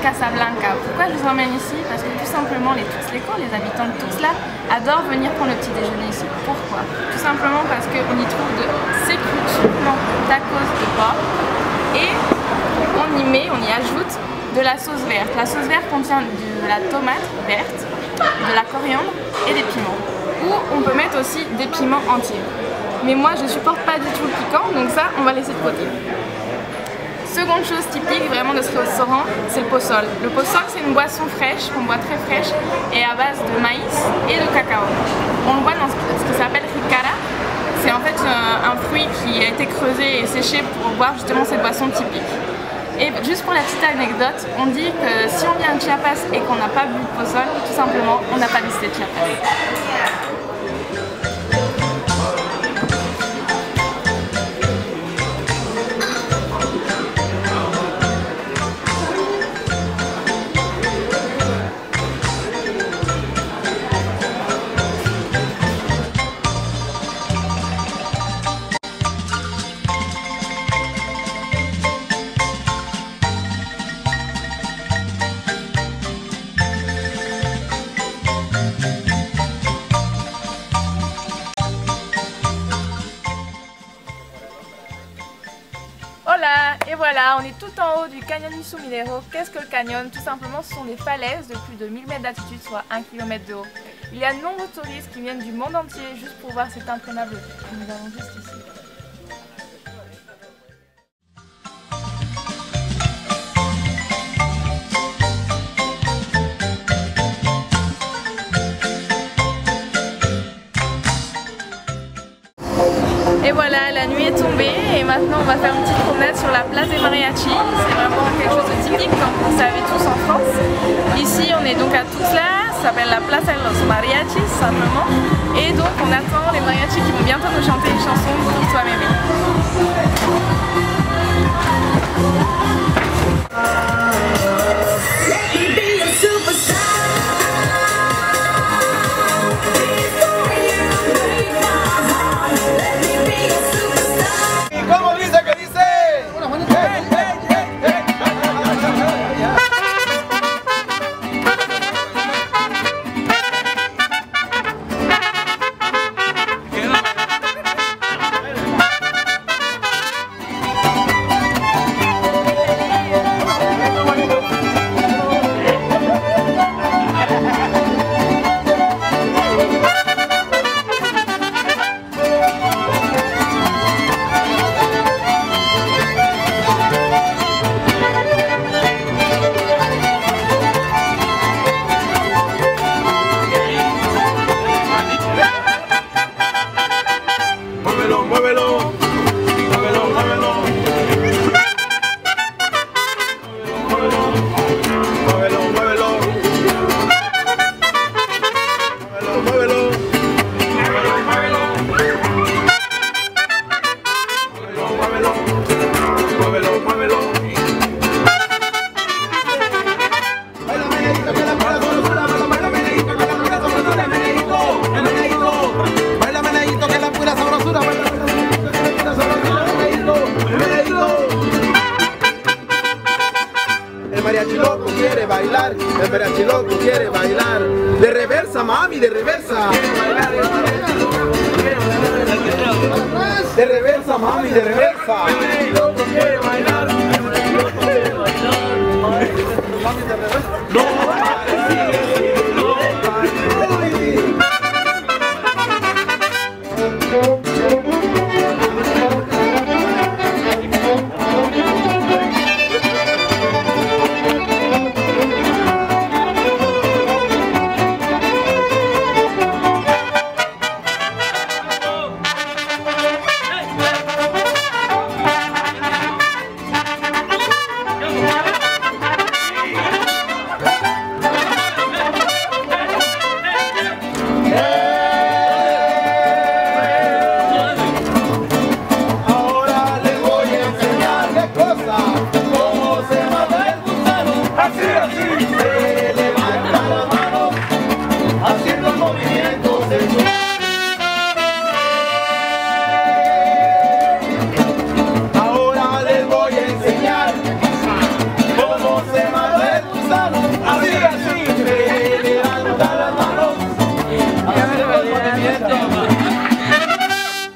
Casablanca. Pourquoi je vous emmène ici? Parce que tout simplement les Tuxlecos, les habitants de Tuxtla, adorent venir prendre le petit déjeuner ici. Pourquoi? Tout simplement parce qu'on y trouve de succulents tacos de porc et on y ajoute de la sauce verte. La sauce verte contient de la tomate verte, de la coriandre et des piments. Ou on peut mettre aussi des piments entiers. Mais moi je supporte pas du tout le piquant, donc ça on va laisser de côté. Seconde chose typique vraiment de ce restaurant, c'est le pozol. Le pozol c'est une boisson fraîche, qu'on boit très fraîche et à base de maïs et de cacao. On le boit dans ce qui s'appelle ricara. C'est en fait un fruit qui a été creusé et séché pour boire justement cette boisson typique. Et juste pour la petite anecdote, on dit que si on vient de Chiapas et qu'on n'a pas bu de pozol, tout simplement on n'a pas visité Chiapas. Et voilà, on est tout en haut du Canyon Minero. Qu'est-ce que le canyon? Tout simplement, ce sont des falaises de plus de 1000 mètres d'altitude, soit 1 km de haut. Il y a de nombreux touristes qui viennent du monde entier juste pour voir cet imprenable que nous avons juste ici. Et voilà, la nuit est tombée et maintenant on va faire une petite promenade sur la place des mariachis. C'est vraiment quelque chose de typique comme vous le savez tous en France. Ici on est donc à Tuxtla, ça s'appelle la Plaza de los Mariachis simplement. Et donc on attend les mariachis qui vont bientôt nous chanter une chanson pour toi mémé. El mariachi loco quiere bailar. De reversa, mami, de reversa. De reversa, mami, de reversa. El mariachi loco quiere bailar. El mariachi loco quiere bailar. Mami, de reversa. No.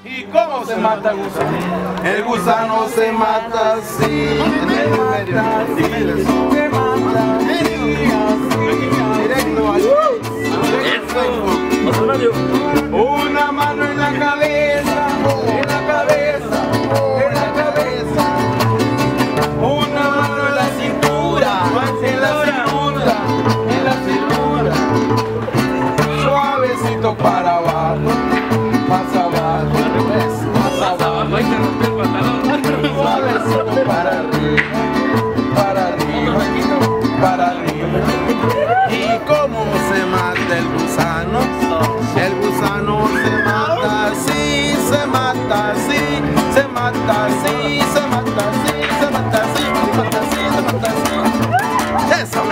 ¿Y cómo se mata el gusano? El gusano se mata así. Una mano en la cabeza, en la cabeza, en la cabeza. Una mano en la cintura, en la cintura, en la cintura. Suavecito para abajo, más abajo, más abajo. Hay que romper el pantalón. Suavecito para arriba, para arriba, para arriba. ¿Y cómo se mata el gusano? El gusano se mata así, se mata así, se mata así, se mata así, se mata así, se mata así, se mata así. ¡Eso!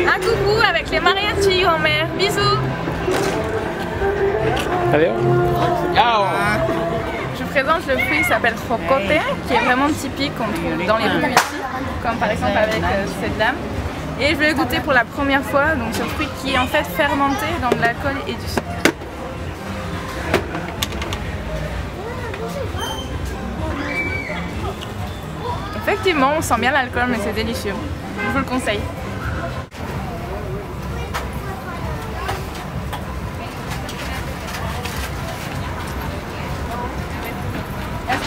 Un coucou avec les mariachis en mer. Bisous. Adiós. Ciao. Je vous présente le fruit, il s'appelle jocote, qui est vraiment typique, qu'on trouve dans les rues ici, comme par exemple avec cette dame. Et je vais le goûter pour la première fois, donc ce fruit qui est en fait fermenté dans de l'alcool et du sucre. Effectivement, on sent bien l'alcool, mais c'est délicieux. Je vous le conseille.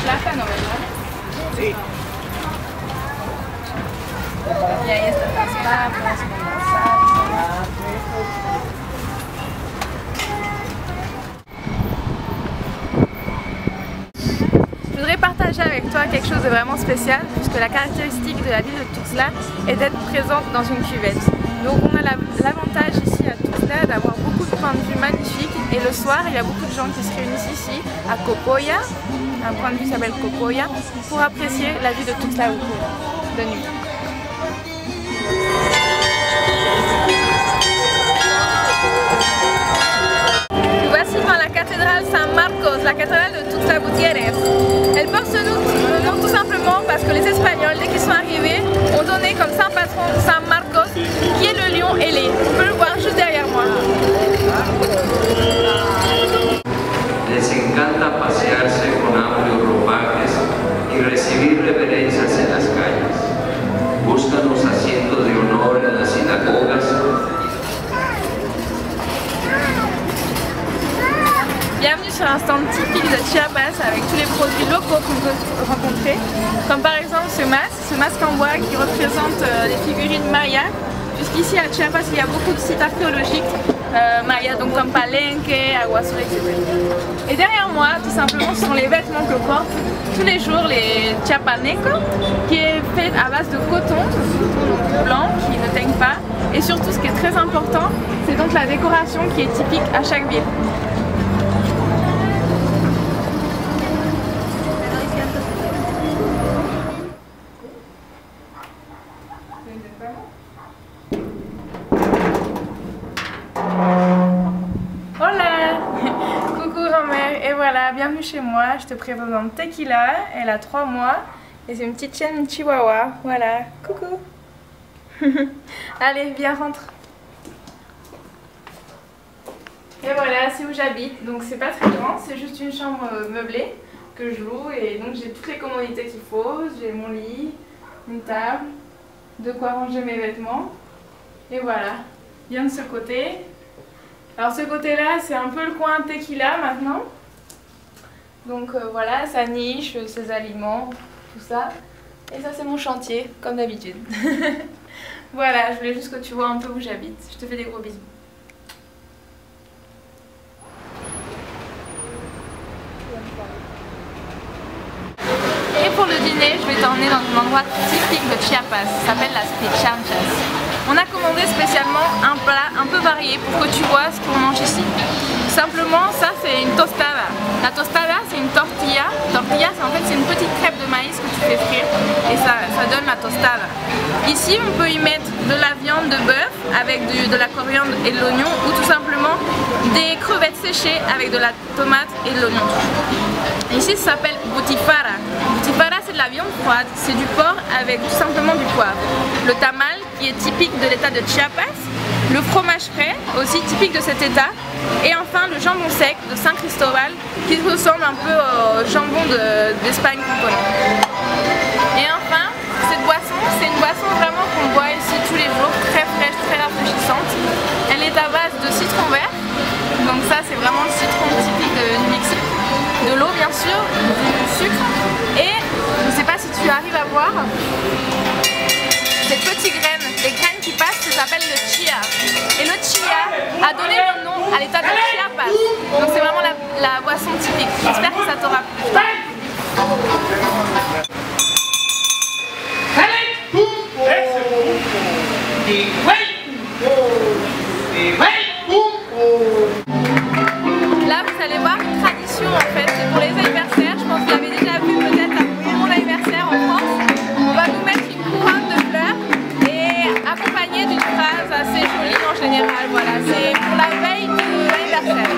Plátano, ¿verdad? Sí. Y ahí están las papas con la salsa. Je voudrais partager avec toi quelque chose de vraiment spécial, puisque la caractéristique de la ville de Tuxtla est d'être présente dans une cuvette. Donc on a l'avantage ici à Tuxtla d'avoir beaucoup de points de vue magnifiques, et le soir il y a beaucoup de gens qui se réunissent ici à Copolla, un point de vue qui s'appelle Copolla, pour apprécier la vie de Tuxtla de nuit. Voici dans la cathédrale San Marcos, la cathédrale de Tuxtla Gutiérrez. Elle porte ce nom tout simplement parce que les Espagnols, dès qu'ils sont arrivés, ont donné comme saint patron San Marcos, qui est le lion ailé. On peut le voir juste derrière moi. Les encanta pasearse con amplios ropajes y recibir reverencias en las calles. Buscan los asientos de honor en las sinagogas. Bienvenue sur un stand typique de Chiapas avec tous les produits locaux qu'on peut rencontrer, comme par exemple ce masque en bois qui représente les figurines Maya, puisqu'ici à Chiapas il y a beaucoup de sites archéologiques Maya, donc comme Palenque, Aguasula, etc. Et derrière moi, tout simplement, ce sont les vêtements que portent tous les jours les chiapanecos, qui est fait à base de coton blanc qui ne teigne pas. Et surtout, ce qui est très important, c'est donc la décoration qui est typique à chaque ville. Hola! Coucou grand-mère, et voilà, bienvenue chez moi. Je te présente Tequila, elle a 3 mois et c'est une petite chienne chihuahua. Voilà, coucou! Allez, viens, rentre. Et voilà, c'est où j'habite. Donc c'est pas très grand, c'est juste une chambre meublée que je loue et donc j'ai toutes les commodités qu'il faut. J'ai mon lit, une table, de quoi ranger mes vêtements. Et voilà, viens de ce côté. Alors ce côté-là, c'est un peu le coin Tequila maintenant. Donc voilà, sa niche, ses aliments, tout ça. Et ça c'est mon chantier, comme d'habitude. Voilà, je voulais juste que tu vois un peu où j'habite. Je te fais des gros bisous. Et pour le dîner, je vais t'emmener dans un endroit typique de Chiapas. Ça s'appelle Las Pichanchas. On a commandé spécialement un plat un peu varié pour que tu vois ce qu'on mange ici. Simplement, ça c'est une tostada. La tostada, c'est une tortilla tortilla. Tortilla, c'est une petite crêpe de maïs que tu fais frire et ça donne la tostada. Ici, on peut y mettre de la viande de bœuf avec de la coriandre et de l'oignon ou tout simplement des crevettes séchées avec de la tomate et de l'oignon. Ici, ça s'appelle butifarra. Butifarra, c'est de la viande froide, c'est du porc avec tout simplement du poivre. Le tamal, qui est typique de l'état de Chiapas. Le fromage frais, aussi typique de cet état. Et enfin, le jambon sec de San Cristobal, qui ressemble un peu au jambon d'Espagne qu'on connaît. Et enfin, cette boisson, c'est une boisson vraiment qu'on boit ici tous les jours, très fraîche, très rafraîchissante. Elle est à base de citron vert, donc ça c'est vraiment le citron typique du Mexique. De l'eau bien sûr, du sucre et je ne sais pas si tu arrives à voir cette petite graine, les graines qui passent, ça s'appelle le chia. Et le chia a donné le nom à l'état de Chiapas. Donc c'est vraiment la boisson typique. J'espère que ça t'aura plu. Là vous allez voir une tradition en fait, c'est pour les anniversaires, je pense que vous l'avez déjà vu peut-être à mon anniversaire en France. On va vous mettre une couronne de fleurs et accompagnée d'une phrase assez jolie en général, voilà, c'est pour la veille de l'anniversaire.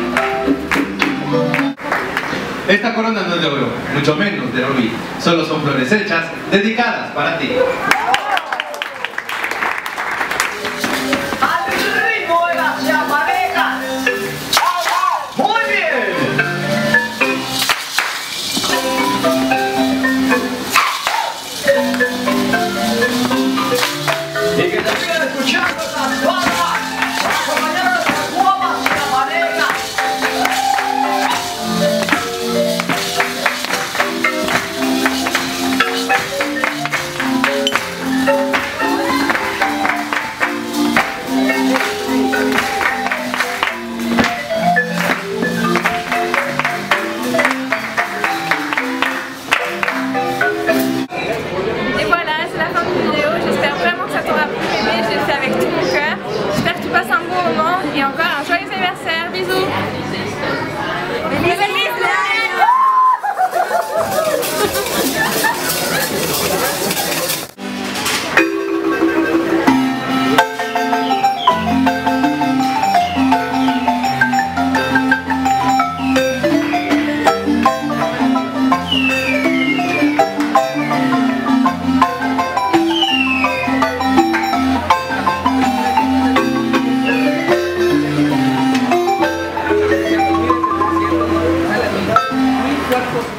Esta corona no es de oro, mucho menos de rubí, solo son flores hechas dedicadas para ti. Et encore un joyeux anniversaire, bisous. cuerpos